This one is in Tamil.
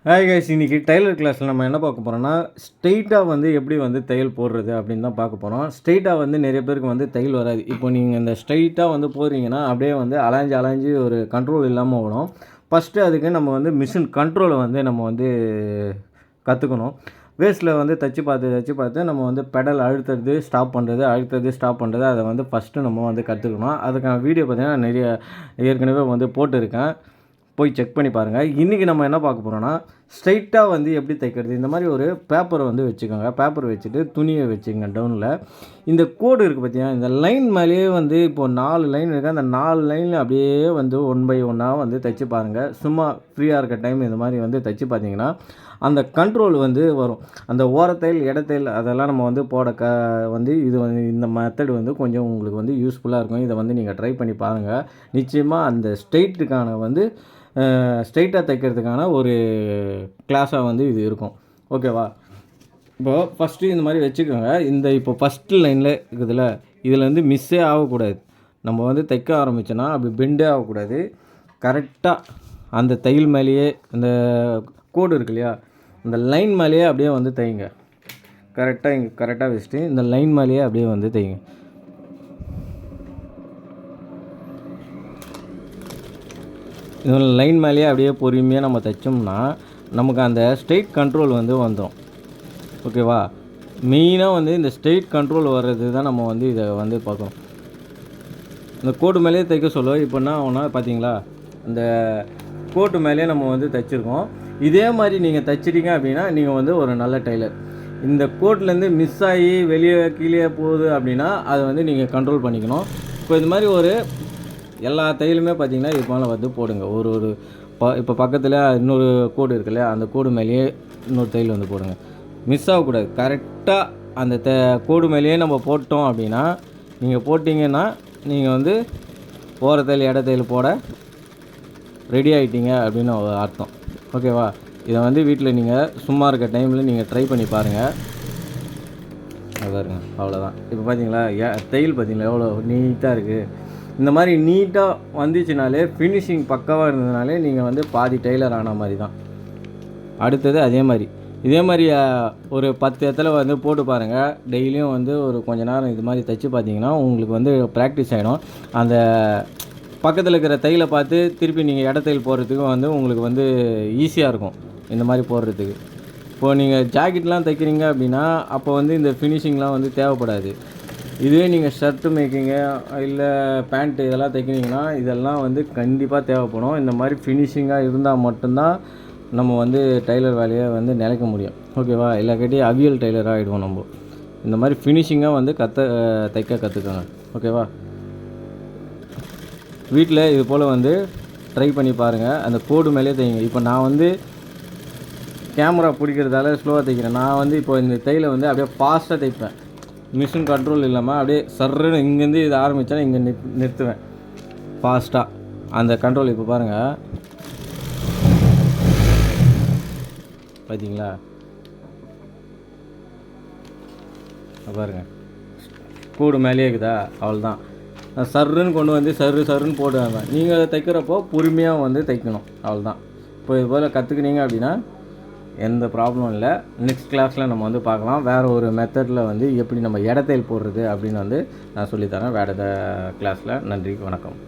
ஹாய் கைஸ், இன்றைக்கி டெய்லர் கிளாஸில் நம்ம என்ன பார்க்க போகிறோம்னா, ஸ்ட்ரெயிட்டாக வந்து எப்படி வந்து தையல் போடுறது அப்படின்னு தான் பார்க்க போகிறோம். ஸ்ட்ரெயிட்டாக வந்து நிறைய பேருக்கு வந்து தையல் வராது. இப்போ நீங்கள் இந்த ஸ்ட்ரெயிட்டாக வந்து போடுறீங்கன்னா அப்படியே வந்து அலைஞ்சு ஒரு கண்ட்ரோல் இல்லாமல் ஓடும். ஃபஸ்ட்டு அதுக்கு நம்ம வந்து மிஷின் கண்ட்ரோலை வந்து நம்ம வந்து கற்றுக்கணும். வேஸ்ட்டில் வந்து தச்சு பார்த்து நம்ம வந்து பெடல் அழுத்துறது ஸ்டாப் பண்ணுறது அதை வந்து ஃபஸ்ட்டு நம்ம வந்து கற்றுக்கணும். அதுக்கான வீடியோ பார்த்திங்கன்னா நிறைய ஏற்கனவே வந்து போட்டிருக்கேன், போய் செக் பண்ணி பாருங்கள். இன்றைக்கி நம்ம என்ன பார்க்க போகிறோன்னா, ஸ்ட்ரைட்டாக வந்து எப்படி தைக்கிறது. இந்த மாதிரி ஒரு பேப்பரை வந்து வச்சுக்கோங்க. பேப்பர் வச்சுட்டு துணியை வச்சுக்கோங்க டவுனில். இந்த கோடு இருக்குது பார்த்தீங்கன்னா, இந்த லைன் மேலேயே வந்து இப்போது 4 லைன் இருக்குது. அந்த 4 லைனில் அப்படியே வந்து 1 பை 1 வந்து தைச்சி பாருங்கள். சும்மா ஃப்ரீயாக இருக்க டைம் இந்த மாதிரி வந்து தைச்சி பார்த்தீங்கன்னா அந்த கண்ட்ரோல் வந்து வரும். அந்த ஓரத்தைல் இடத்தைல் அதெல்லாம் நம்ம வந்து வந்து இது வந்து இந்த மெத்தட் வந்து கொஞ்சம் உங்களுக்கு வந்து யூஸ்ஃபுல்லாக இருக்கும். இதை வந்து நீங்கள் ட்ரை பண்ணி பாருங்கள். நிச்சயமாக அந்த ஸ்ட்ரெயிட்டுக்கான வந்து ஸ்ட்ரெயிட்டாக தைக்கிறதுக்கான ஒரு கிளாஸாக வந்து இது இருக்கும். ஓகேவா? இப்போது ஃபஸ்ட்டு இந்த மாதிரி வச்சுக்கோங்க. இந்த இப்போ ஃபஸ்ட்டு லைனில் இருக்குதுல்ல, இதில் வந்து மிஸ்ஸே ஆகக்கூடாது. நம்ம வந்து தைக்க ஆரம்பித்தோன்னா அப்படி பெண்டே ஆகக்கூடாது. கரெக்டாக அந்த தையல் மேலேயே அந்த கோடு இருக்கு இல்லையா, இந்த லைன் மேலேயே அப்படியே வந்து தைங்க. கரெக்டாக இங்கே கரெக்டாக வச்சுட்டு இந்த லைன் மேலேயே அப்படியே வந்து தைங்க. இதில் லைன் மேலேயே அப்படியே பொறுமையாக நம்ம தைச்சோம்னா நமக்கு அந்த ஸ்ட்ரெயிட் கண்ட்ரோல் வந்து வந்துடும். ஓகேவா? மெயினாக வந்து இந்த ஸ்ட்ரெயிட் கண்ட்ரோல் வர்றது தான் நம்ம வந்து இதை வந்து பார்க்கணும். இந்த கோட்டு மேலேயே தைக்க சொல்ல இப்போ என்ன ஆகும்னா பார்த்தீங்களா, இந்த கோட்டு மேலேயே நம்ம வந்து தைச்சிருக்கோம். இதே மாதிரி நீங்கள் தைச்சிட்டிங்க அப்படின்னா நீங்கள் வந்து ஒரு நல்ல டெய்லர். இந்த கோட்லேருந்து மிஸ் ஆகி வெளியே கீழே போகுது அப்படின்னா அதை வந்து நீங்கள் கண்ட்ரோல் பண்ணிக்கணும். இப்போ இது மாதிரி ஒரு எல்லா தையலுமே பார்த்திங்கன்னா இது மேலே வந்து போடுங்க. ஒரு இப்போ பக்கத்தில் இன்னொரு கோடு இருக்கு இல்லையா, அந்த கோடு மேலேயே இன்னொரு தையல் வந்து போடுங்க. மிஸ் ஆகக்கூடாது. கரெக்டாக அந்த கோடு மேலேயே நம்ம போட்டோம் அப்படின்னா, நீங்கள் போட்டிங்கன்னா நீங்கள் வந்து ஓர தையல் இட தையல் போட ரெடி ஆகிட்டீங்க அப்படின்னு அர்த்தம். ஓகேவா? இதை வந்து வீட்டில் நீங்கள் சும்மா இருக்க டைமில் நீங்கள் ட்ரை பண்ணி பாருங்கள். பாருங்க, அவ்வளோதான். இப்போ பார்த்தீங்களா, தையல் பார்த்தீங்களா எவ்வளோ நீட்டாக இருக்குது. இந்த மாதிரி நீட்டாக வந்துச்சுனாலே, ஃபினிஷிங் பக்காவாக இருந்ததுனாலே நீங்கள் வந்து பாதி டெய்லர் ஆன மாதிரி தான். அடுத்தது இதே மாதிரி ஒரு 10 இடத்துல வந்து போட்டு பாருங்கள். டெய்லியும் வந்து ஒரு கொஞ்ச நேரம் இது மாதிரி தைச்சி பார்த்தீங்கன்னா உங்களுக்கு வந்து ப்ராக்டிஸ் ஆகிடும். அந்த பக்கத்தில் இருக்கிற தையலை பார்த்து திருப்பி நீங்கள் இடத்தையில் போடுறதுக்கும் வந்து உங்களுக்கு வந்து ஈஸியாக இருக்கும் இந்த மாதிரி போடுறதுக்கு. இப்போது நீங்கள் ஜாக்கெட்லாம் தைக்கிறீங்க அப்படின்னா அப்போ வந்து இந்த ஃபினிஷிங்லாம் வந்து தேவைப்படாது. இதுவே நீங்கள் ஷர்ட்டு மேக்கிங்கு இல்லை பேண்ட்டு இதெல்லாம் தைக்கிறீங்கன்னா இதெல்லாம் வந்து கண்டிப்பாக தேவைப்படும். இந்த மாதிரி ஃபினிஷிங்காக இருந்தால் மட்டும்தான் நம்ம வந்து டெய்லர் வேலையை வந்து நிலைக்க முடியும். ஓகேவா? இல்லாட்டி அவியல் டெய்லராக ஆகிடுவோம் நம்ம. இந்த மாதிரி ஃபினிஷிங்காக வந்து தைக்க கற்றுக்கோங்க. ஓகேவா? வீட்டில் இது போல் வந்து ட்ரை பண்ணி பாருங்கள். அந்த கோடு மேலே தைங்க. இப்போ நான் வந்து கேமரா பிடிக்கிறதால ஸ்லோவாக தைக்கிறேன். நான் வந்து இப்போ இந்த தையலை வந்து அப்படியே ஃபாஸ்ட்டாக தைப்பேன். மிஷின் கண்ட்ரோல் இல்லாமல் அப்படியே சர்ன்னு இங்கேருந்து இது ஆரம்பித்தேன்னா இங்கே நிறுத்துவேன் ஃபாஸ்ட்டாக. அந்த கண்ட்ரோல் இப்போ பாருங்கள், பார்த்தீங்களா? பாருங்கள், கூடு மேலேயே இருக்குதா, அவ்வளோதான். சர்ன்னு கொண்டு வந்து சர்ன்னு போடுவாங்க. நீங்கள் அதை தைக்கிறப்போ பொறுமையாக வந்து தைக்கணும், அவ்வளோதான். இப்போ இது போல் கற்றுக்கினீங்க அப்படின்னா எந்த ப்ராப்ளமும் இல்லை. நெக்ஸ்ட் கிளாஸில் நம்ம வந்து பார்க்கலாம். வேறு ஒரு மெத்தடில் வந்து எப்படி நம்ம இடத்தையில் போடுறது அப்படின்னு வந்து நான் சொல்லித்தரேன் வேறு கிளாஸில். நன்றி, வணக்கம்.